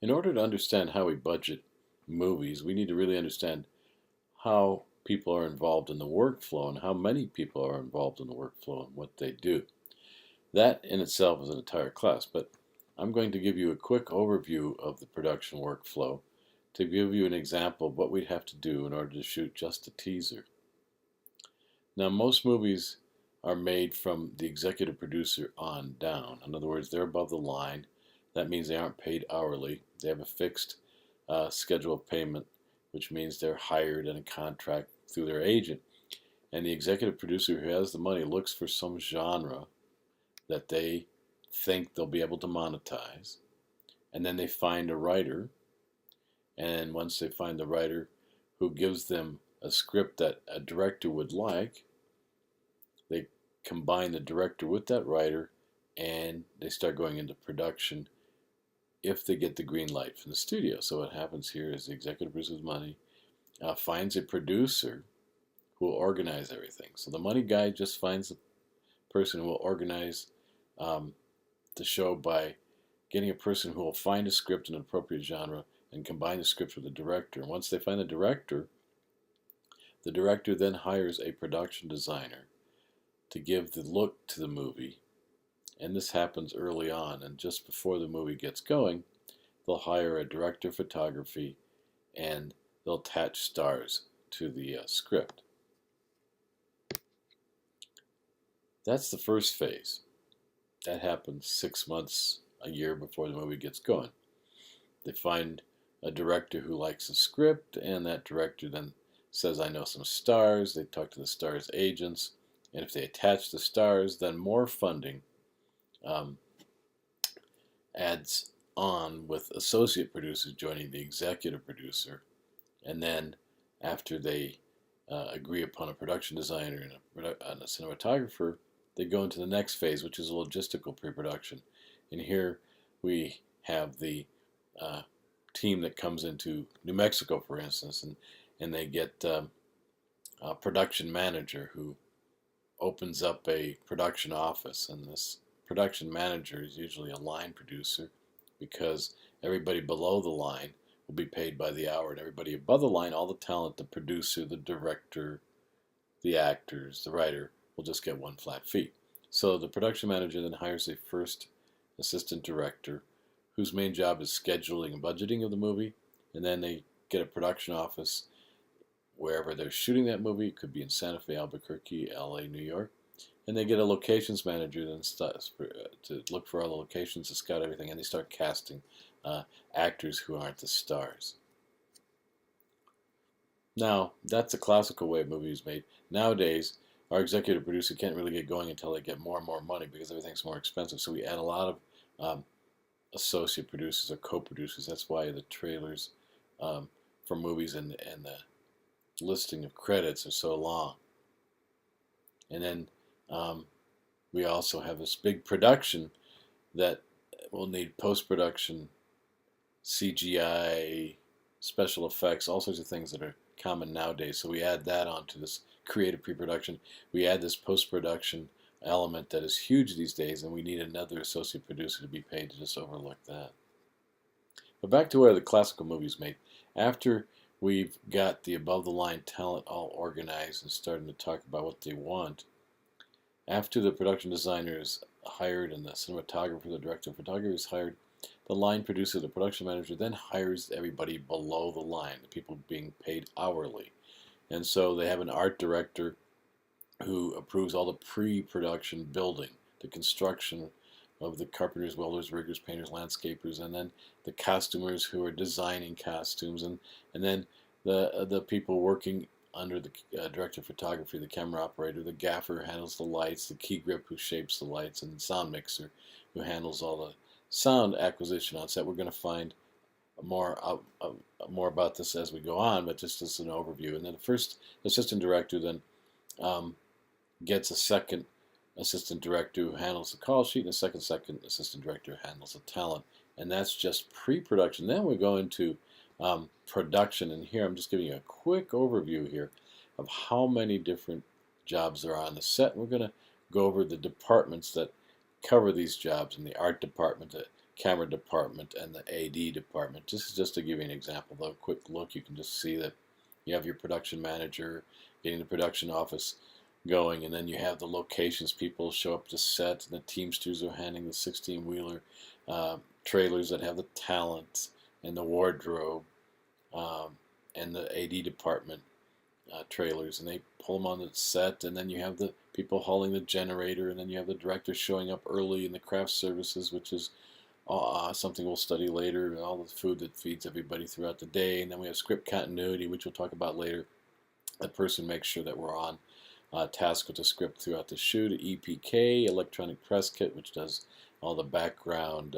In order to understand how we budget movies, we need to really understand how people are involved in the workflow and how many people are involved in the workflow and what they do. That in itself is an entire class, but I'm going to give you a quick overview of the production workflow to give you an example of what we'd have to do in order to shoot just a teaser. Now, most movies are made from the executive producer on down. In other words, they're above the line. That means they aren't paid hourly. They have a fixed schedule of payment, which means they're hired in a contract through their agent. And the executive producer who has the money looks for some genre that they think they'll be able to monetize. And then they find a writer. And once they find the writer who gives them a script that a director would like, they combine the director with that writer and they start going into production if they get the green light from the studio. So what happens here is the executive producer's money finds a producer who will organize everything. So the money guy just finds a person who will organize the show by getting a person who will find a script in an appropriate genre and combine the script with the director. And once they find the director then hires a production designer to give the look to the movie. And this happens early on, and just before the movie gets going, they'll hire a director of photography and they'll attach stars to the script. That's the first phase. That happens 6 months, a year before the movie gets going. They find a director who likes the script, and that director then says, I know some stars. They talk to the stars' agents, and if they attach the stars, then more funding adds on with associate producers joining the executive producer. And then after they agree upon a production designer and a cinematographer, they go into the next phase, which is a logistical pre-production. And here we have the team that comes into New Mexico, for instance, and they get a production manager who opens up a production office. And this production manager is usually a line producer because everybody below the line will be paid by the hour, and everybody above the line, all the talent, the producer, the director, the actors, the writer, will just get one flat fee. So the production manager then hires a first assistant director whose main job is scheduling and budgeting of the movie, and then they get a production office wherever they're shooting that movie. It could be in Santa Fe, Albuquerque, LA, New York, and they get a locations manager then to look for all the locations, to scout everything, and they start casting actors who aren't the stars. Now, that's a classical way of movies made. Nowadays, our executive producer can't really get going until they get more and more money because everything's more expensive. So we add a lot of associate producers or co-producers. That's why the trailers for movies and the listing of credits are so long. And then we also have this big production that will need post-production, CGI, special effects, all sorts of things that are common nowadays. So we add that onto this creative pre-production. We add this post-production element that is huge these days, and we need another associate producer to be paid to just overlook that. But back to where the classical movies made. After we've got the above-the-line talent all organized and starting to talk about what they want, after the production designer is hired and the cinematographer, the director of photography is hired, the line producer, the production manager, then hires everybody below the line, the people being paid hourly. And so they have an art director who approves all the pre-production building, the construction of the carpenters, welders, riggers, painters, landscapers, and then the costumers who are designing costumes, and then the people working under the director of photography, the camera operator, the gaffer who handles the lights, the key grip who shapes the lights, and the sound mixer who handles all the sound acquisition on set. We're going to find more about this as we go on, but just as an overview. And then the first assistant director then gets a second assistant director who handles the call sheet, and a second assistant director who handles the talent. And that's just pre-production. Then we go into production, and here I'm just giving you a quick overview here of how many different jobs there are on the set. And we're going to go over the departments that cover these jobs. In the art department, camera department and the AD department. This is just to give you an example, though. Quick look, you can just see that you have your production manager getting the production office going, and then you have the locations people show up to set, and the Teamsters are handling the 16-wheeler trailers that have the talent and the wardrobe, and the AD department trailers, and they pull them on the set, and then you have the people hauling the generator, and then you have the director showing up early in the craft services, which is something we'll study later, all the food that feeds everybody throughout the day. And then we have script continuity, which we'll talk about later. That person makes sure that we're on task with the script throughout the shoot. EPK, electronic press kit, which does all the background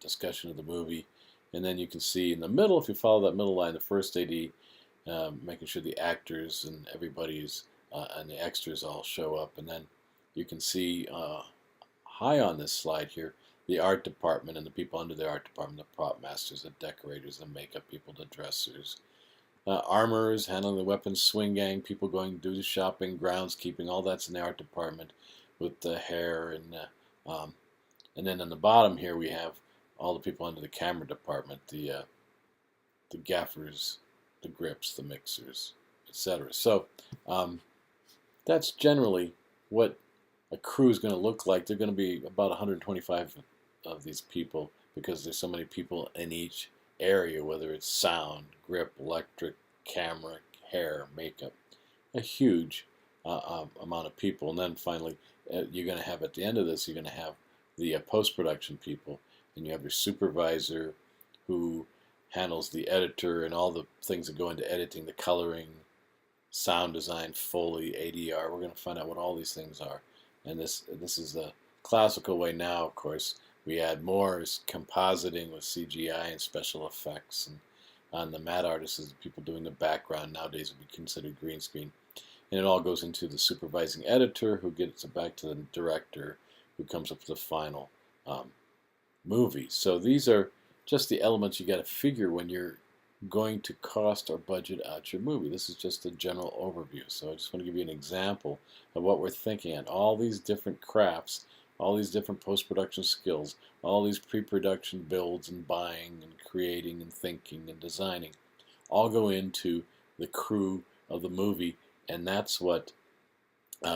discussion of the movie. And then you can see in the middle, if you follow that middle line, the first AD, making sure the actors and everybody's and the extras all show up. And then you can see high on this slide here, the art department and the people under the art department, the prop masters, the decorators, the makeup people, the dressers, armorers, handling the weapons, swing gang, people going to do the shopping, groundskeeping, all that's in the art department with the hair. And then on the bottom here we have all the people under the camera department, the gaffers, the grips, the mixers, etc. So that's generally what a crew is going to look like. They're going to be about 125 of these people because there's so many people in each area, whether it's sound, grip, electric, camera, hair, makeup, a huge amount of people. And then finally, you're going to have at the end of this, you're going to have the post-production people, and you have your supervisor who handles the editor and all the things that go into editing, the coloring, sound design, Foley, ADR. We're going to find out what all these things are. And this is the classical way now, of course. We add more compositing with CGI and special effects. And on the matte artists, is the people doing the background. Nowadays would be considered green screen. And it all goes into the supervising editor, who gets it back to the director, who comes up with the final movie. So these are just the elements you got to figure when you're going to cost or budget out your movie. This is just a general overview. So I just want to give you an example of what we're thinking at. All these different crafts, all these different post-production skills, all these pre-production builds and buying and creating and thinking and designing all go into the crew of the movie, and that's what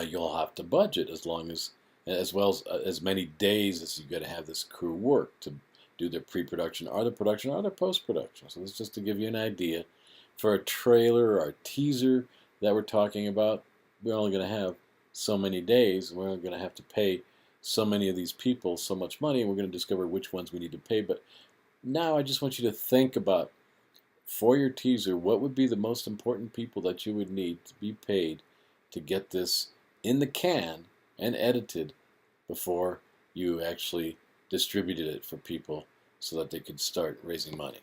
you'll have to budget, as well as many days as you got to have this crew work to do their pre-production or the production or their post-production. So this is just to give you an idea. For a trailer or a teaser that we're talking about, we're only going to have so many days. We're only going to have to pay so many of these people so much money, and we're going to discover which ones we need to pay. But now I just want you to think about, for your teaser, what would be the most important people that you would need to be paid to get this in the can and edited before you actually distributed it for people so that they could start raising money.